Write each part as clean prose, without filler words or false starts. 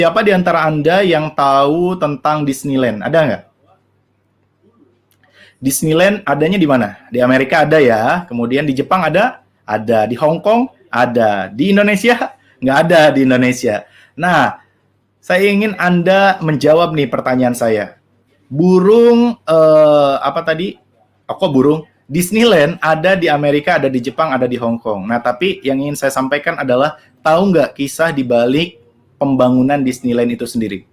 Siapa di antara Anda yang tahu tentang Disneyland? Ada nggak? Disneyland adanya di mana? Di Amerika ada ya. Kemudian di Jepang ada? Ada. Di Hong Kong? Ada. Di Indonesia? Nggak ada di Indonesia. Nah, saya ingin Anda menjawab nih pertanyaan saya. Burung, apa tadi? Oh, kok burung? Disneyland ada di Amerika, ada di Jepang, ada di Hong Kong. Nah, tapi yang ingin saya sampaikan adalah, tahu nggak kisah di balik pembangunan Disneyland itu sendiri?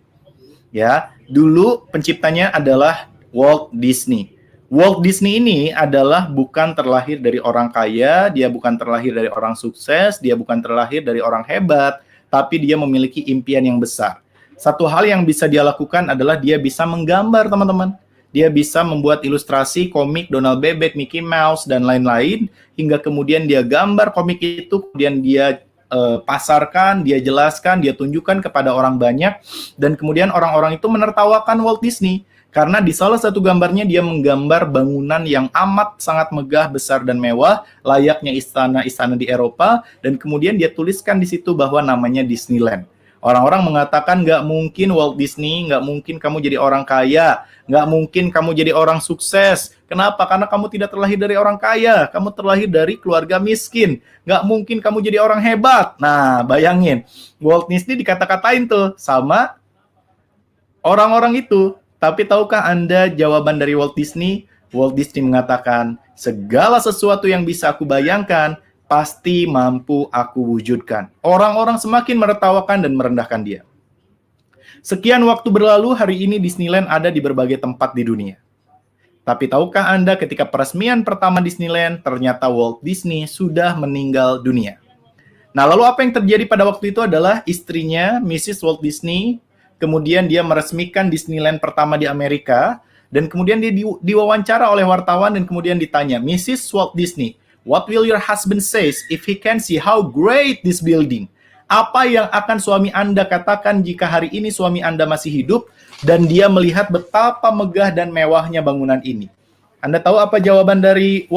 Ya, dulu penciptanya adalah Walt Disney. Walt Disney ini adalah bukan terlahir dari orang kaya, dia bukan terlahir dari orang sukses, dia bukan terlahir dari orang hebat, tapi dia memiliki impian yang besar. Satu hal yang bisa dia lakukan adalah dia bisa menggambar, teman-teman. Dia bisa membuat ilustrasi komik Donald Bebek, Mickey Mouse, dan lain-lain, hingga kemudian dia gambar komik itu, kemudian dia pasarkan, dia jelaskan, dia tunjukkan kepada orang banyak, dan kemudian orang-orang itu menertawakan Walt Disney. Karena di salah satu gambarnya dia menggambar bangunan yang amat sangat megah, besar, dan mewah, layaknya istana-istana di Eropa, dan kemudian dia tuliskan di situ bahwa namanya Disneyland. Orang-orang mengatakan nggak mungkin Walt Disney, nggak mungkin kamu jadi orang kaya, nggak mungkin kamu jadi orang sukses. Kenapa? Karena kamu tidak terlahir dari orang kaya, kamu terlahir dari keluarga miskin. Nggak mungkin kamu jadi orang hebat. Nah, bayangin, Walt Disney dikata-katain tuh sama orang-orang itu. Tapi tahukah Anda jawaban dari Walt Disney? Walt Disney mengatakan, segala sesuatu yang bisa aku bayangkan, pasti mampu aku wujudkan. Orang-orang semakin menertawakan dan merendahkan dia. Sekian waktu berlalu, hari ini Disneyland ada di berbagai tempat di dunia. Tapi tahukah Anda ketika peresmian pertama Disneyland, ternyata Walt Disney sudah meninggal dunia. Nah, lalu apa yang terjadi pada waktu itu adalah istrinya, Mrs. Walt Disney, kemudian dia meresmikan Disneyland pertama di Amerika, dan kemudian dia diwawancara oleh wartawan dan kemudian ditanya, Mrs. Walt Disney, what will your husband say if he can see how great this building? Apa yang akan suami Anda katakan jika hari ini suami Anda masih hidup dan dia melihat betapa megah dan mewahnya bangunan ini? Anda tahu apa jawaban dari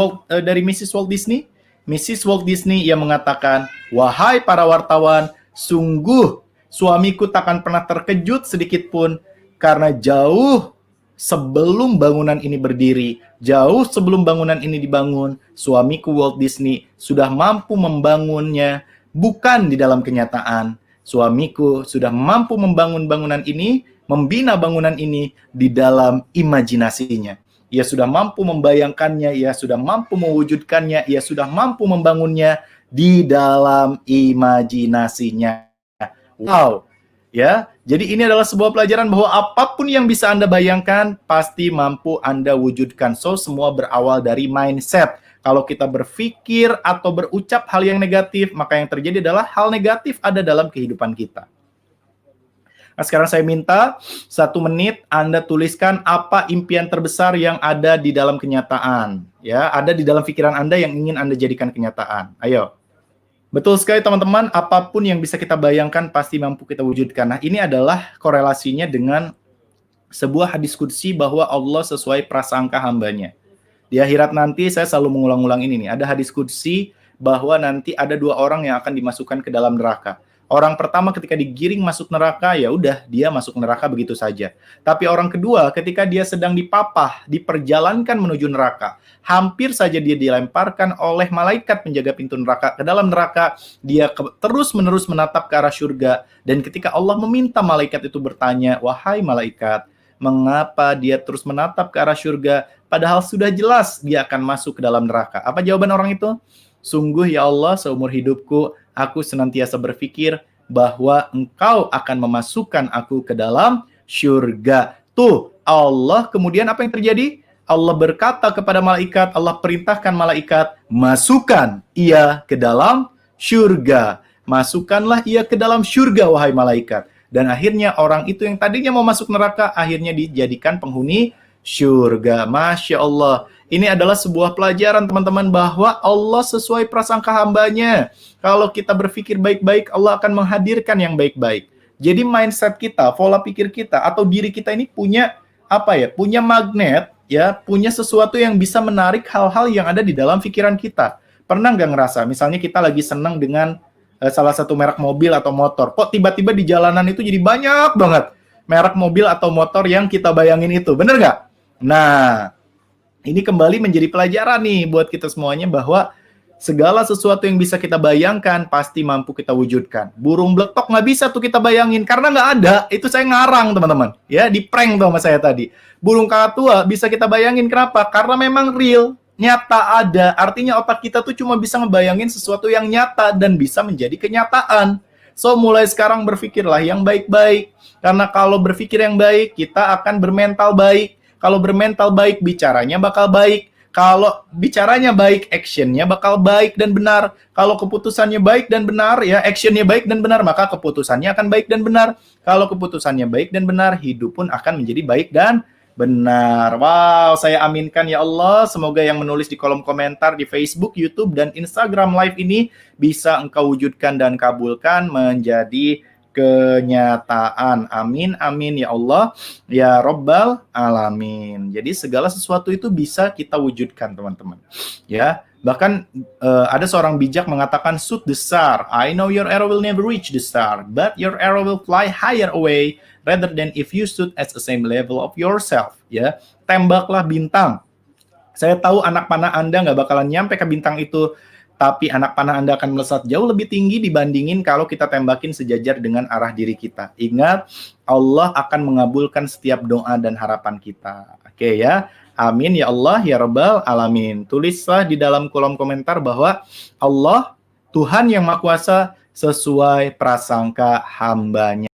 Mrs. Walt Disney? Mrs. Walt Disney ia mengatakan, wahai para wartawan, sungguh suamiku takkan pernah terkejut sedikit pun karena jauh sebelum bangunan ini berdiri, jauh sebelum bangunan ini dibangun, suamiku Walt Disney sudah mampu membangunnya, bukan di dalam kenyataan. Suamiku sudah mampu membangun bangunan ini, membina bangunan ini di dalam imajinasinya. Ia sudah mampu membayangkannya, ia sudah mampu mewujudkannya, ia sudah mampu membangunnya di dalam imajinasinya. Wow, ya. Jadi ini adalah sebuah pelajaran bahwa apapun yang bisa Anda bayangkan, pasti mampu Anda wujudkan. So, semua berawal dari mindset. Kalau kita berpikir atau berucap hal yang negatif, maka yang terjadi adalah hal negatif ada dalam kehidupan kita. Nah, sekarang saya minta 1 menit Anda tuliskan apa impian terbesar yang ada di dalam kenyataan. Ya, ada di dalam pikiran Anda yang ingin Anda jadikan kenyataan. Ayo. Betul sekali teman-teman, apapun yang bisa kita bayangkan pasti mampu kita wujudkan. Nah, ini adalah korelasinya dengan sebuah hadis qudsi bahwa Allah sesuai prasangka hambanya. Di akhirat nanti saya selalu mengulang-ulang ini nih, ada hadis qudsi bahwa nanti ada 2 orang yang akan dimasukkan ke dalam neraka. Orang pertama ketika digiring masuk neraka, ya udah dia masuk neraka begitu saja. Tapi orang kedua ketika dia sedang dipapah, diperjalankan menuju neraka, hampir saja dia dilemparkan oleh malaikat penjaga pintu neraka ke dalam neraka, dia terus-menerus menatap ke arah surga. Dan ketika Allah meminta malaikat itu bertanya, wahai malaikat, mengapa dia terus menatap ke arah surga, padahal sudah jelas dia akan masuk ke dalam neraka? Apa jawaban orang itu? Sungguh ya Allah, seumur hidupku, aku senantiasa berpikir bahwa Engkau akan memasukkan aku ke dalam surga. Tuh, Allah kemudian apa yang terjadi? Allah berkata kepada malaikat, Allah perintahkan malaikat, masukkan ia ke dalam surga. Masukkanlah ia ke dalam surga, wahai malaikat. Dan akhirnya orang itu yang tadinya mau masuk neraka, akhirnya dijadikan penghuni surga. Masya Allah. Ini adalah sebuah pelajaran teman-teman bahwa Allah sesuai prasangka hambanya. Kalau kita berpikir baik-baik, Allah akan menghadirkan yang baik-baik. Jadi mindset kita, pola pikir kita, atau diri kita ini punya apa ya? Punya magnet, ya, punya sesuatu yang bisa menarik hal-hal yang ada di dalam pikiran kita. Pernah nggak ngerasa, misalnya kita lagi senang dengan salah satu merek mobil atau motor. Kok tiba-tiba di jalanan itu jadi banyak banget merek mobil atau motor yang kita bayangin itu. Bener nggak? Nah, ini kembali menjadi pelajaran nih buat kita semuanya bahwa segala sesuatu yang bisa kita bayangkan pasti mampu kita wujudkan. Burung bletok nggak bisa tuh kita bayangin karena nggak ada. Itu saya ngarang teman-teman. Ya, di prank tuh sama saya tadi. Burung kakatua bisa kita bayangin kenapa? Karena memang real, nyata ada. Artinya otak kita tuh cuma bisa ngebayangin sesuatu yang nyata dan bisa menjadi kenyataan. So, mulai sekarang berpikirlah yang baik-baik. Karena kalau berpikir yang baik, kita akan bermental baik. Kalau bermental baik, bicaranya bakal baik. Kalau bicaranya baik, actionnya bakal baik dan benar. Kalau keputusannya baik dan benar, ya actionnya baik dan benar, maka keputusannya akan baik dan benar. Kalau keputusannya baik dan benar, hidup pun akan menjadi baik dan benar. Wow, saya aminkan ya Allah. Semoga yang menulis di kolom komentar di Facebook, YouTube, dan Instagram Live ini bisa engkau wujudkan dan kabulkan menjadi kenyataan. Amin, amin ya Allah, ya Rabbal Alamin. Jadi segala sesuatu itu bisa kita wujudkan, teman-teman. Ya, bahkan ada seorang bijak mengatakan, shoot the star. I know your arrow will never reach the star, but your arrow will fly higher away rather than if you shoot at the same level of yourself. Ya, tembaklah bintang. Saya tahu anak panah Anda nggak bakalan nyampe ke bintang itu, tapi anak panah Anda akan melesat jauh lebih tinggi dibandingin kalau kita tembakin sejajar dengan arah diri kita. Ingat, Allah akan mengabulkan setiap doa dan harapan kita. Oke ya, amin ya Allah ya Rabbal Alamin. Tulislah di dalam kolom komentar bahwa Allah, Tuhan yang Maha Kuasa, sesuai prasangka hambanya.